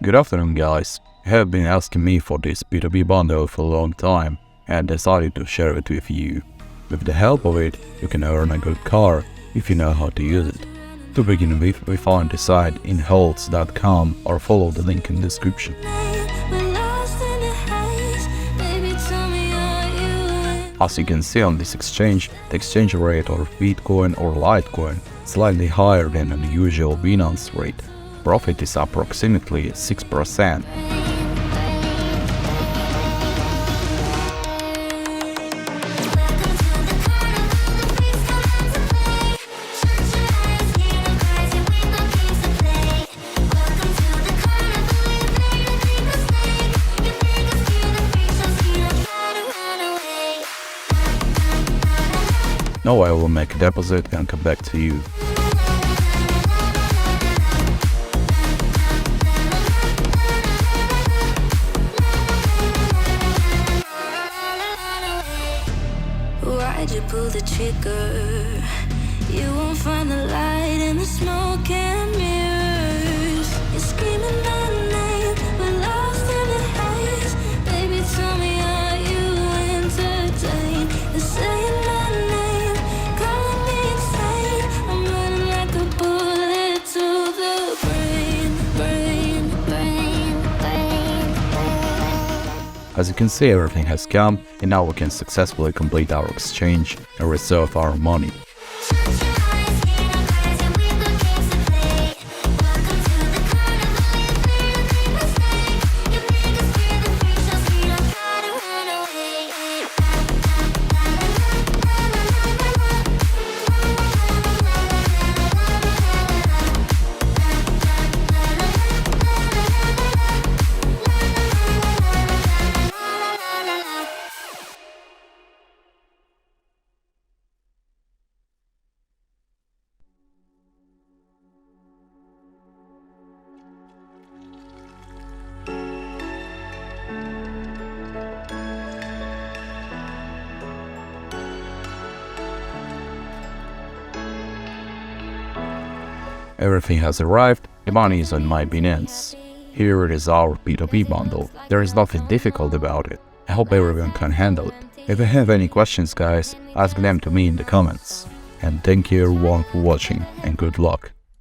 Good afternoon guys. You have been asking me for this B2B bundle for a long time and decided to share it with you. With the help of it, you can earn a good car if you know how to use it. To begin with, we found the site in holds.com or follow the link in the description. As you can see on this exchange, the exchange rate of Bitcoin or Litecoin is slightly higher than the usual binance rate. Profit is approximately 6%. Now I will make a deposit and come back to you. Why'd you pull the trigger? You won't find the light in the smoke and mirrors. You're screaming my name, we're lost in the haze. Baby, tell me, are you entertained? You're saying my name, calling me insane. I'm running like a bullet to the brain. As you can see, everything has come, and now we can successfully complete our exchange and receive our money. Everything has arrived, the money is on my Binance. Here it is, our B2B bundle. There is nothing difficult about it. I hope everyone can handle it. If you have any questions guys, ask them to me in the comments. And thank you everyone for watching and good luck.